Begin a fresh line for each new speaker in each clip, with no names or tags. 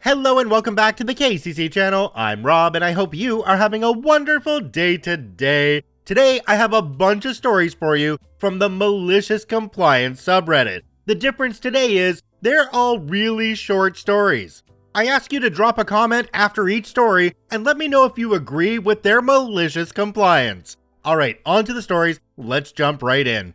Hello and welcome back to the KCC channel. I'm Rob and I hope you are having a wonderful day today. Today I have a bunch of stories for you from the Malicious Compliance subreddit. The difference today is they're all really short stories. I ask you to drop a comment after each story and let me know if you agree with their malicious compliance. Alright, on to the stories, let's jump right in.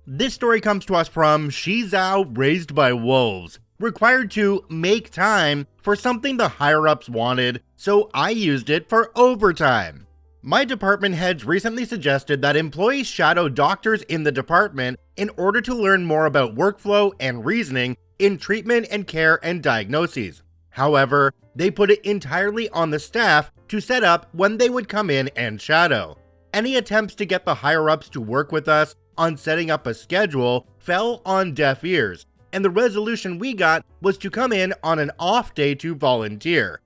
This story comes to us from Shizao Raised by Wolves. Required to make time for something the higher-ups wanted, so I used it for overtime. My department heads recently suggested that employees shadow doctors in the department in order to learn more about workflow and reasoning in treatment and care and diagnoses. However, they put it entirely on the staff to set up when they would come in and shadow. Any attempts to get the higher-ups to work with us on setting up a schedule fell on deaf ears, and the resolution we got was to come in on an off day to volunteer.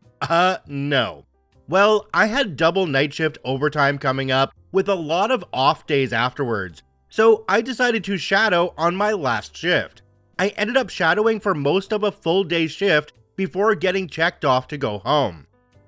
No. Well, I had double night shift overtime coming up with a lot of off days afterwards, so I decided to shadow on my last shift. I ended up shadowing for most of a full day shift before getting checked off to go home.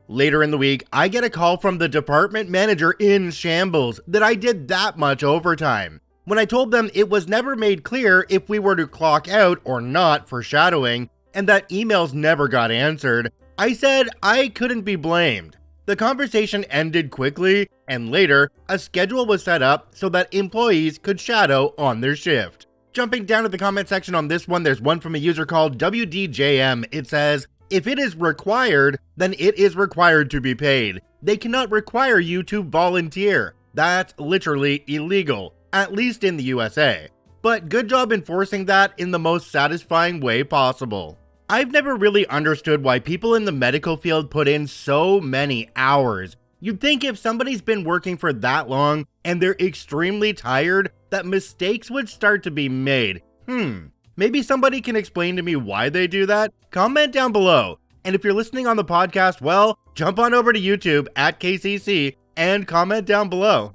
Later in the week, I get a call from the department manager in shambles that I did that much overtime. When I told them it was never made clear if we were to clock out or not for shadowing, and that emails never got answered, I said I couldn't be blamed. The conversation ended quickly, and later, a schedule was set up so that employees could shadow on their shift. Jumping down to the comment section on this one, there's one from a user called WDJM. It says, "If it is required, then it is required to be paid. They cannot require you to volunteer. That's literally illegal. At least in the USA. But good job enforcing that in the most satisfying way possible." I've never really understood why people in the medical field put in so many hours. You'd think if somebody's been working for that long and they're extremely tired, that mistakes would start to be made. Maybe somebody can explain to me why they do that? Comment down below. And if you're listening on the podcast, well, jump on over to YouTube at KCC and comment down below.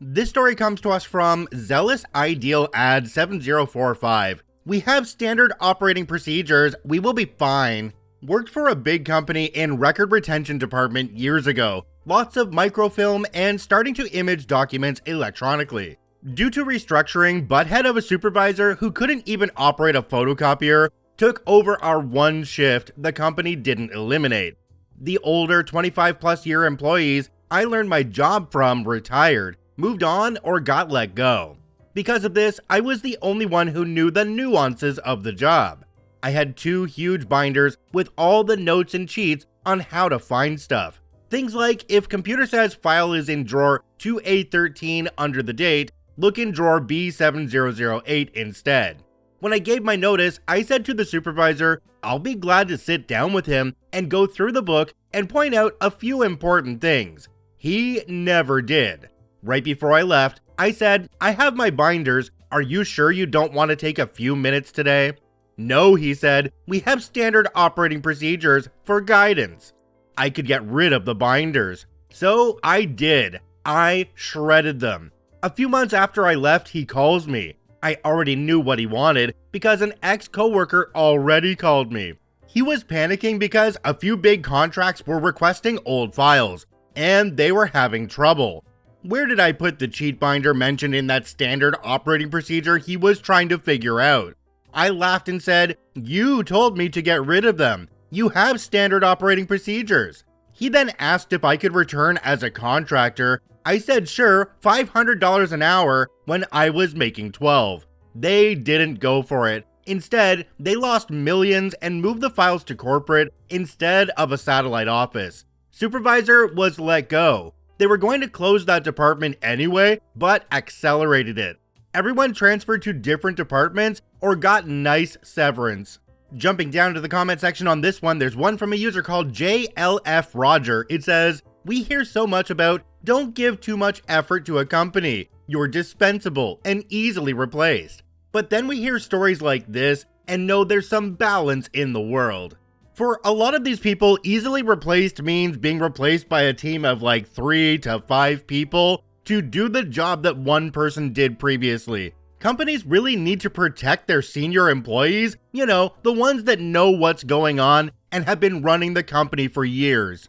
This story comes to us from Zealous Ideal Ad 7045. "We have standard operating procedures, we will be fine." Worked for a big company in record retention department years ago. Lots of microfilm and starting to image documents electronically. Due to restructuring, butthead of a supervisor who couldn't even operate a photocopier took over our one shift the company didn't eliminate. The older 25 plus year employees I learned my job from retired, moved on, or got let go. Because of this, I was the only one who knew the nuances of the job. I had 2 huge binders with all the notes and cheats on how to find stuff. Things like, if computer says file is in drawer 2A13 under the date, look in drawer B7008 instead. When I gave my notice, I said to the supervisor, I'll be glad to sit down with him and go through the book and point out a few important things. He never did. Right before I left, I said, "I have my binders. Are you sure you don't want to take a few minutes today?" "No," he said, "we have standard operating procedures for guidance." I could get rid of the binders. So I did. I shredded them. A few months after I left, he calls me. I already knew what he wanted because an ex-coworker already called me. He was panicking because a few big contracts were requesting old files, and they were having trouble. Where did I put the cheat binder mentioned in that standard operating procedure he was trying to figure out? I laughed and said, "You told me to get rid of them. You have standard operating procedures." He then asked if I could return as a contractor. I said sure, $500 an hour when I was making 12. They didn't go for it. Instead, they lost millions and moved the files to corporate instead of a satellite office. Supervisor was let go. They were going to close that department anyway, but accelerated it. Everyone transferred to different departments or got nice severance. Jumping down to the comment section on this one, there's one from a user called JLF Roger. It says, "We hear so much about don't give too much effort to a company. You're dispensable and easily replaced. But then we hear stories like this and know there's some balance in the world." For a lot of these people, easily replaced means being replaced by a team of like 3 to 5 people to do the job that one person did previously. Companies really need to protect their senior employees, the ones that know what's going on and have been running the company for years.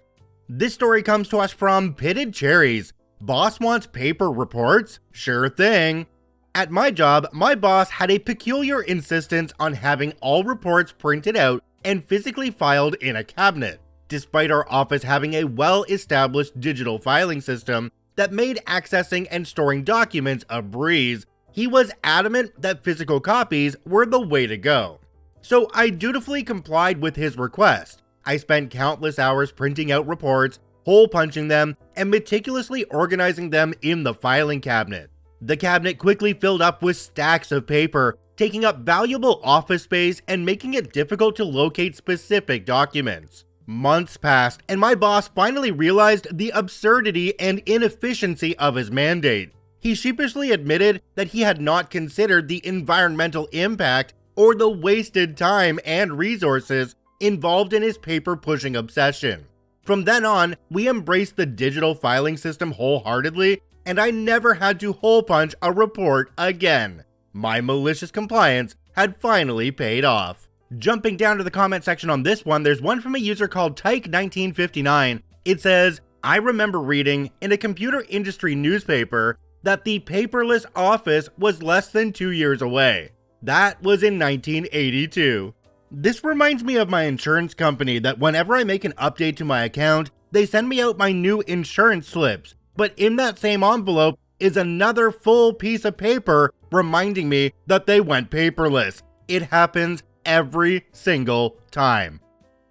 This story comes to us from Pitted Cherries. Boss wants paper reports? Sure thing. At my job, my boss had a peculiar insistence on having all reports printed out and physically filed in a cabinet, despite our office having a well-established digital filing system that made accessing and storing documents a breeze. He was adamant that physical copies were the way to go. So I dutifully complied with his request. I spent countless hours printing out reports, hole punching them, and meticulously organizing them in the filing cabinet. The cabinet quickly filled up with stacks of paper, taking up valuable office space and making it difficult to locate specific documents. Months passed, and my boss finally realized the absurdity and inefficiency of his mandate. He sheepishly admitted that he had not considered the environmental impact or the wasted time and resources involved in his paper-pushing obsession. From then on, we embraced the digital filing system wholeheartedly, and I never had to hole punch a report again. My malicious compliance had finally paid off. Jumping down to the comment section on this one, there's one from a user called Tyke1959. It says, I remember reading in a computer industry newspaper that the paperless office was less than 2 years away. That was in 1982. This reminds me of my insurance company that whenever I make an update to my account, they send me out my new insurance slips. But in that same envelope is another full piece of paper reminding me that they went paperless. It happens every single time.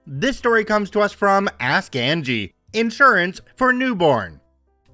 This story comes to us from Ask Angie, Insurance for Newborn.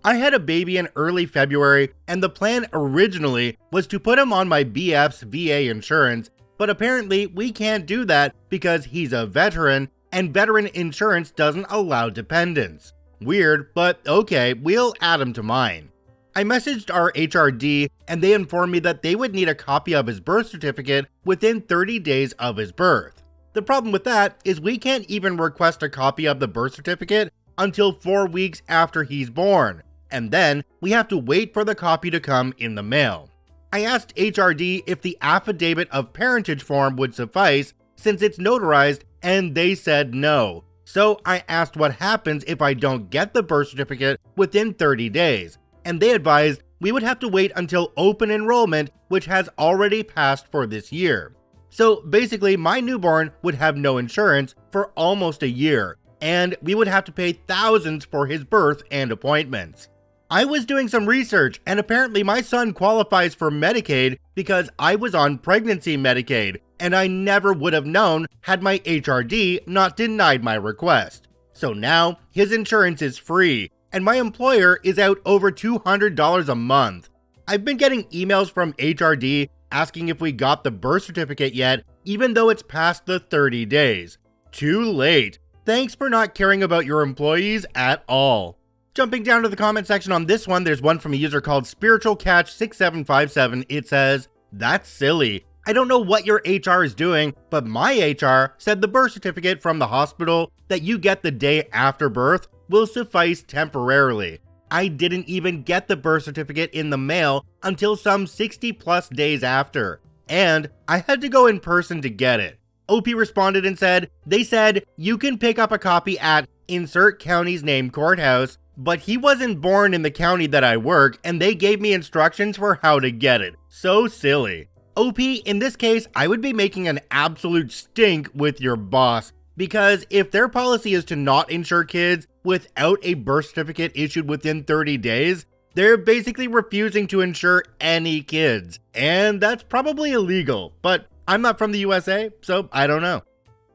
I had a baby in early February, and the plan originally was to put him on my BF's VA insurance, but apparently we can't do that because he's a veteran, and veteran insurance doesn't allow dependents. Weird, but okay, we'll add him to mine. I messaged our HRD, and they informed me that they would need a copy of his birth certificate within 30 days of his birth. The problem with that is we can't even request a copy of the birth certificate until 4 weeks after he's born, and then we have to wait for the copy to come in the mail. I asked HRD if the affidavit of parentage form would suffice since it's notarized, and they said no. So I asked what happens if I don't get the birth certificate within 30 days, and they advised we would have to wait until open enrollment, which has already passed for this year. So basically, my newborn would have no insurance for almost a year, and we would have to pay thousands for his birth and appointments. I was doing some research, and apparently my son qualifies for Medicaid because I was on pregnancy Medicaid, and I never would have known had my HRD not denied my request. So now, his insurance is free, and my employer is out over $200 a month. I've been getting emails from HRD asking if we got the birth certificate yet, even though it's past the 30 days. Too late. Thanks for not caring about your employees at all. Jumping down to the comment section on this one, there's one from a user called SpiritualCatch6757. It says, that's silly. I don't know what your HR is doing, but my HR said the birth certificate from the hospital that you get the day after birth will suffice temporarily. I didn't even get the birth certificate in the mail until some 60 plus days after, and I had to go in person to get it. OP responded and said, they said you can pick up a copy at insert county's name courthouse, but he wasn't born in the county that I work, and they gave me instructions for how to get it. So silly. OP, in this case, I would be making an absolute stink with your boss, because if their policy is to not insure kids without a birth certificate issued within 30 days, they're basically refusing to insure any kids, and that's probably illegal, but I'm not from the USA, so I don't know.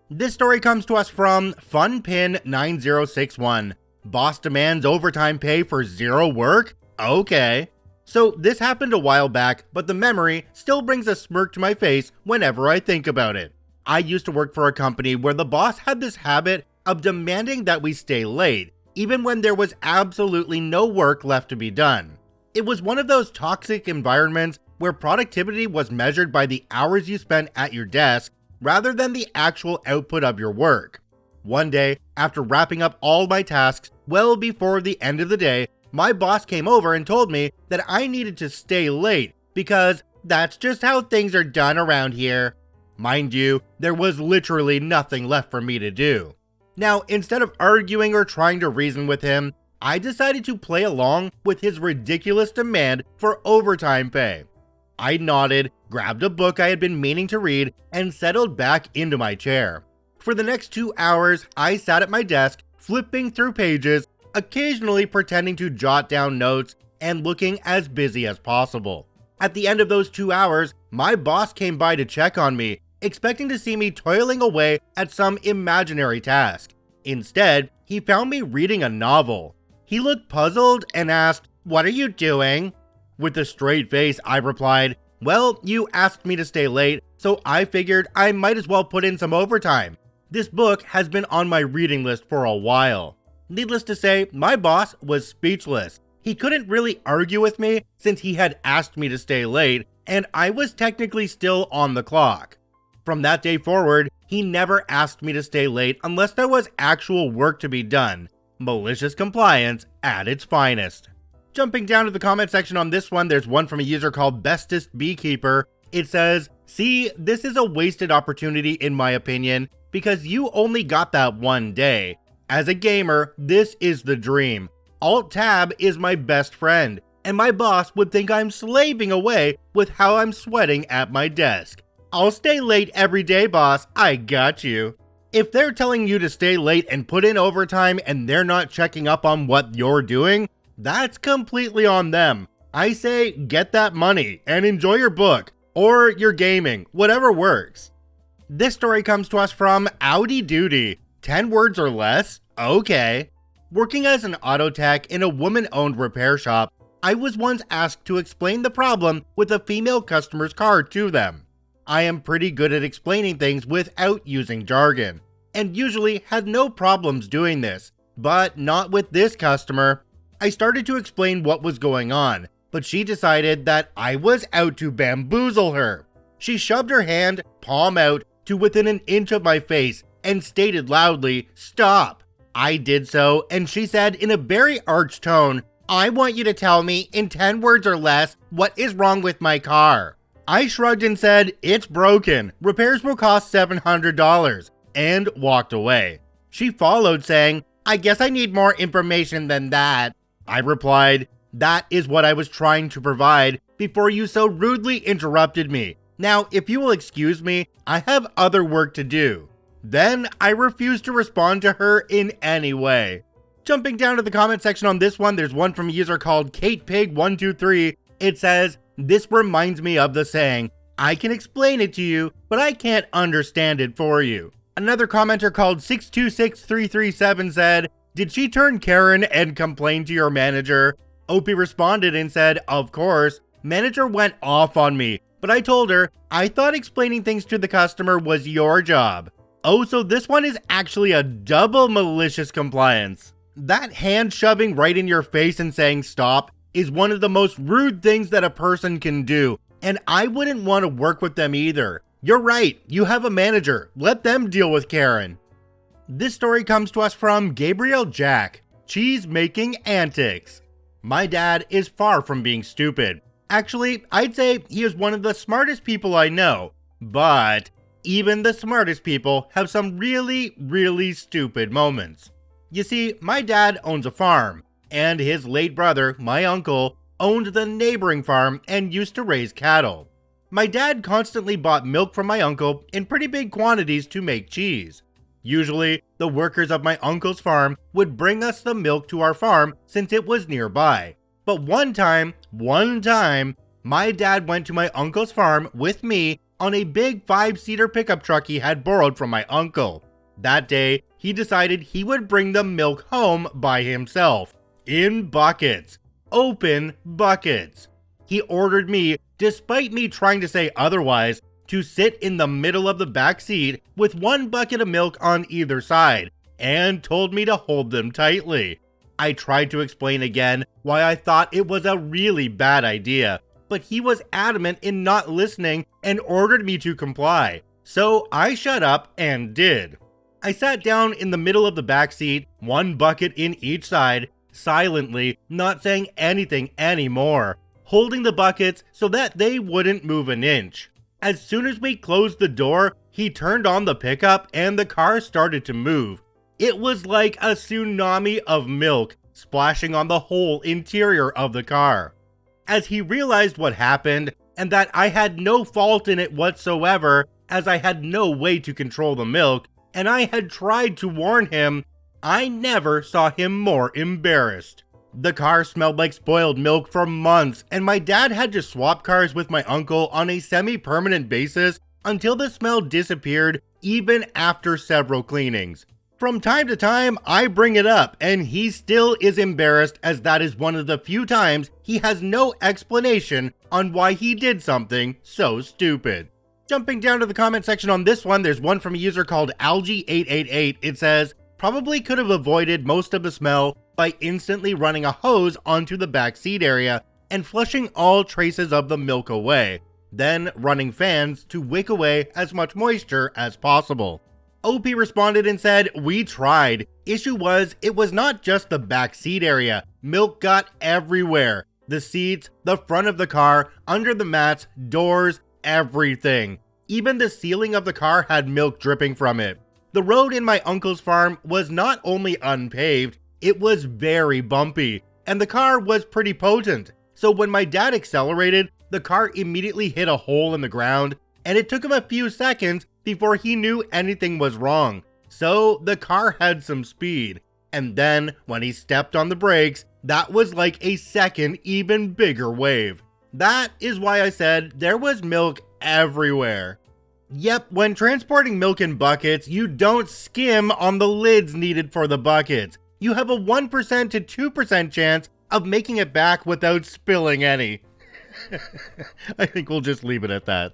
This story comes to us from FunPin9061. Boss demands overtime pay for zero work? Okay. So this happened a while back, but the memory still brings a smirk to my face whenever I think about it. I used to work for a company where the boss had this habit of demanding that we stay late, even when there was absolutely no work left to be done. It was one of those toxic environments where productivity was measured by the hours you spent at your desk rather than the actual output of your work. One day, after wrapping up all my tasks well before the end of the day, my boss came over and told me that I needed to stay late because That's just how things are done around here. Mind you, there was literally nothing left for me to do. Now, instead of arguing or trying to reason with him, I decided to play along with his ridiculous demand for overtime pay. I nodded, grabbed a book I had been meaning to read, and settled back into my chair. For the next 2 hours, I sat at my desk, flipping through pages, occasionally pretending to jot down notes and looking as busy as possible. At the end of those 2 hours, my boss came by to check on me, expecting to see me toiling away at some imaginary task. Instead, he found me reading a novel. He looked puzzled and asked, "What are you doing?" With a straight face, I replied, "Well, you asked me to stay late, so I figured I might as well put in some overtime. This book has been on my reading list for a while." Needless to say, my boss was speechless. He couldn't really argue with me since he had asked me to stay late, and I was technically still on the clock. From that day forward, he never asked me to stay late unless there was actual work to be done. Malicious compliance at its finest. Jumping down to the comment section on this one, there's one from a user called Bestest Beekeeper. It says, "See, this is a wasted opportunity in my opinion, because you only got that one day. As a gamer, this is the dream. Alt-Tab is my best friend, and my boss would think I'm slaving away with how I'm sweating at my desk. I'll stay late every day, boss, I got you." If they're telling you to stay late and put in overtime and they're not checking up on what you're doing, that's completely on them. I say get that money and enjoy your book, or your gaming, whatever works. This story comes to us from Audi Duty. 10 words or less? Okay. Working as an auto tech in a woman-owned repair shop, I was once asked to explain the problem with a female customer's car to them. I am pretty good at explaining things without using jargon, and usually had no problems doing this, but not with this customer. I started to explain what was going on, but she decided that I was out to bamboozle her. She shoved her hand, palm out, to within an inch of my face and stated loudly, "Stop." I did so, and she said in a very arch tone, "I want you to tell me in 10 words or less what is wrong with my car." I shrugged and said, "It's broken. Repairs will cost $700, and walked away. She followed saying, "I guess I need more information than that." I replied, "That is what I was trying to provide before you so rudely interrupted me. Now, if you will excuse me, I have other work to do." Then I refused to respond to her in any way. Jumping down to the comment section on this one, there's one from a user called KatePig123. It says, "This reminds me of the saying, I can explain it to you, but I can't understand it for you." Another commenter called 626337 said, "Did she turn Karen and complain to your manager?" Opie responded and said, "Of course. Manager went off on me, but I told her I thought explaining things to the customer was your job." Oh, so this one is actually a double malicious compliance. That hand shoving right in your face and saying stop is one of the most rude things that a person can do, and I wouldn't want to work with them either. You're right, you have a manager, let them deal with Karen. This story comes to us from Gabriel Jack, Cheese Making Antics. My dad is far from being stupid. Actually, I'd say he is one of the smartest people I know, but even the smartest people have some really stupid moments. You see, my dad owns a farm, and his late brother, my uncle, owned the neighboring farm and used to raise cattle. My dad constantly bought milk from my uncle in pretty big quantities to make cheese. Usually, the workers of my uncle's farm would bring us the milk to our farm since it was nearby. But one time, my dad went to my uncle's farm with me on a big 5-seater pickup truck he had borrowed from my uncle. That day, he decided he would bring the milk home by himself, in buckets, open buckets. He ordered me, despite me trying to say otherwise, to sit in the middle of the back seat with one bucket of milk on either side, and told me to hold them tightly. I tried to explain again why I thought it was a really bad idea, but he was adamant in not listening and ordered me to comply, so I shut up and did. I sat down in the middle of the back seat, one bucket in each side, silently, not saying anything anymore, holding the buckets so that they wouldn't move an inch. As soon as we closed the door, he turned on the pickup and the car started to move. It was like a tsunami of milk splashing on the whole interior of the car. As he realized what happened and that I had no fault in it whatsoever, as I had no way to control the milk, and I had tried to warn him, I never saw him more embarrassed. The car smelled like spoiled milk for months, and my dad had to swap cars with my uncle on a semi-permanent basis until the smell disappeared even after several cleanings. From time to time, I bring it up, and he still is embarrassed, as that is one of the few times he has no explanation on why he did something so stupid. Jumping down to the comment section on this one, there's one from a user called Algie888. It says, probably could have avoided most of the smell by instantly running a hose onto the back seat area and flushing all traces of the milk away, then running fans to wick away as much moisture as possible. OP responded and said, we tried. Issue was, it was not just the back seat area. Milk got everywhere. The seats, the front of the car, under the mats, doors, everything. Even the ceiling of the car had milk dripping from it. The road in my uncle's farm was not only unpaved, it was very bumpy, and the car was pretty potent. So when my dad accelerated, the car immediately hit a hole in the ground, and it took him a few seconds before he knew anything was wrong. So the car had some speed, and then when he stepped on the brakes, that was like a second, even bigger wave. That is why I said there was milk everywhere. Yep, when transporting milk in buckets, you don't skim on the lids needed for the buckets. You have a 1% to 2% chance of making it back without spilling any. I think we'll just leave it at that.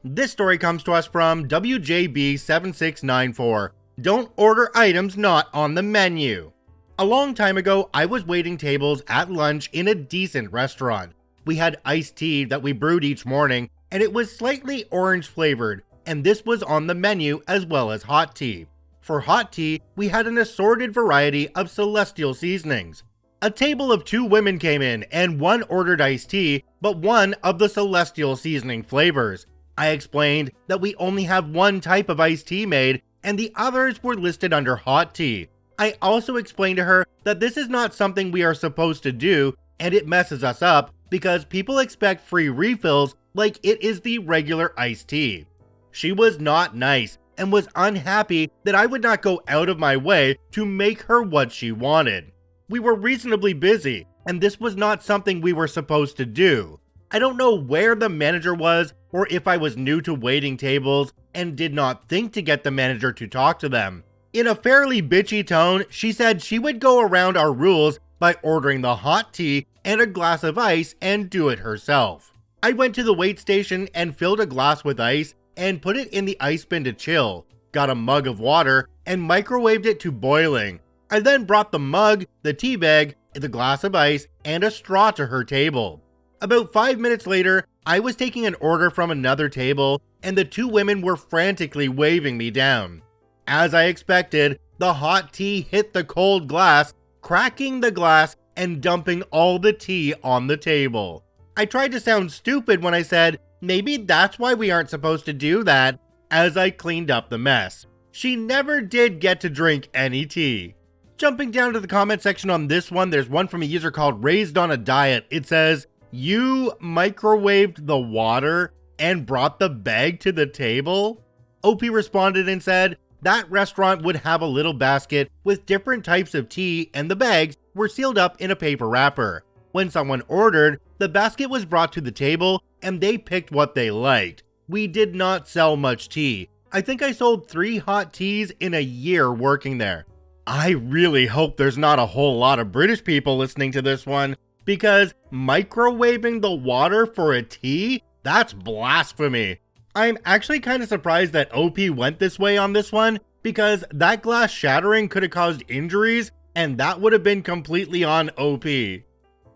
This story comes to us from WJB7694. Don't order items not on the menu. A long time ago, I was waiting tables at lunch in a decent restaurant. We had iced tea that we brewed each morning, and it was slightly orange flavored, and this was on the menu as well as hot tea. For hot tea, we had an assorted variety of celestial seasonings. A table of 2 women came in, and one ordered iced tea, but one of the celestial seasoning flavors. I explained that we only have one type of iced tea made, and the others were listed under hot tea. I also explained to her that this is not something we are supposed to do, and it messes us up because people expect free refills like it is the regular iced tea. She was not nice and was unhappy that I would not go out of my way to make her what she wanted. We were reasonably busy, and this was not something we were supposed to do. I don't know where the manager was or if I was new to waiting tables and did not think to get the manager to talk to them. In a fairly bitchy tone, she said she would go around our rules by ordering the hot tea and a glass of ice and do it herself. I went to the wait station and filled a glass with ice and put it in the ice bin to chill, got a mug of water and microwaved it to boiling. I then brought the mug, the tea bag, the glass of ice, and a straw to her table. About 5 minutes later, I was taking an order from another table, and the 2 women were frantically waving me down. As I expected, the hot tea hit the cold glass, cracking the glass and dumping all the tea on the table. I tried to sound stupid when I said, maybe that's why we aren't supposed to do that, as I cleaned up the mess. She never did get to drink any tea. Jumping down to the comment section on this one, there's one from a user called Raised on a Diet. It says, you microwaved the water and brought the bag to the table? OP responded and said, that restaurant would have a little basket with different types of tea and the bags were sealed up in a paper wrapper. When someone ordered, the basket was brought to the table and they picked what they liked. We did not sell much tea. I think I sold 3 hot teas in a year working there. I really hope there's not a whole lot of British people listening to this one, because microwaving the water for a tea? That's blasphemy. I'm actually kind of surprised that OP went this way on this one, because that glass shattering could have caused injuries, and that would have been completely on OP.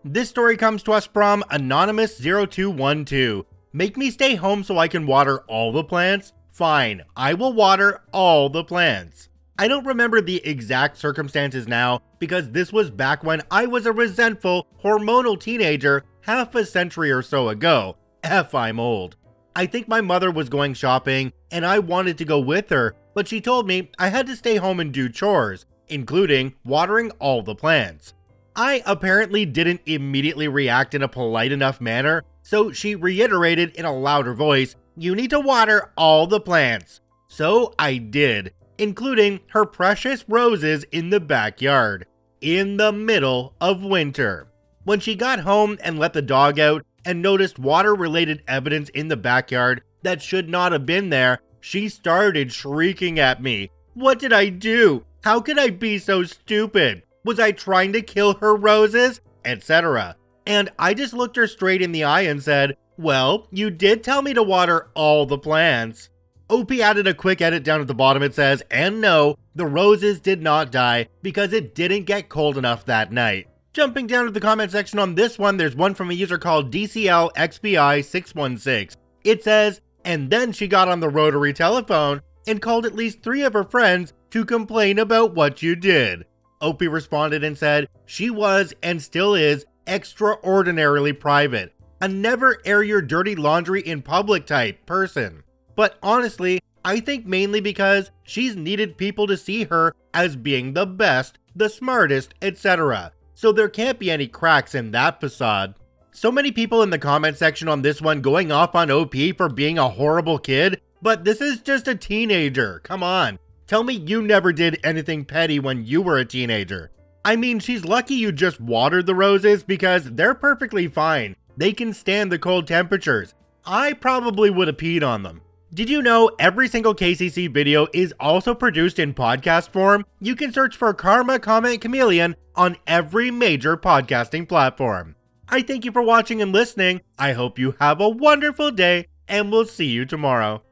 This story comes to us from Anonymous0212. Make me stay home so I can water all the plants? Fine, I will water all the plants. I don't remember the exact circumstances now because this was back when I was a resentful, hormonal teenager half a century or so ago. I'm old. I think my mother was going shopping and I wanted to go with her, but she told me I had to stay home and do chores, including watering all the plants. I apparently didn't immediately react in a polite enough manner, so she reiterated in a louder voice, "You need to water all the plants." So I did, including her precious roses in the backyard, in the middle of winter. When she got home and let the dog out and noticed water-related evidence in the backyard that should not have been there, she started shrieking at me. What did I do? How could I be so stupid? Was I trying to kill her roses? Etc. And I just looked her straight in the eye and said, "Well, you did tell me to water all the plants." OP added a quick edit down at the bottom. It says, "And no, the roses did not die because it didn't get cold enough that night." Jumping down to the comment section on this one, there's one from a user called DCLXBI616. It says, "And then she got on the rotary telephone and called at least 3 of her friends to complain about what you did." OP responded and said, "She was and still is extraordinarily private, a never air your dirty laundry in public type person. But honestly, I think mainly because she's needed people to see her as being the best, the smartest, etc. So there can't be any cracks in that facade." So many people in the comment section on this one going off on OP for being a horrible kid, but this is just a teenager, come on. Tell me you never did anything petty when you were a teenager. I mean, she's lucky you just watered the roses because they're perfectly fine. They can stand the cold temperatures. I probably would have peed on them. Did you know every single KCC video is also produced in podcast form? You can search for Karma Comment Chameleon on every major podcasting platform. I thank you for watching and listening. I hope you have a wonderful day, and we'll see you tomorrow.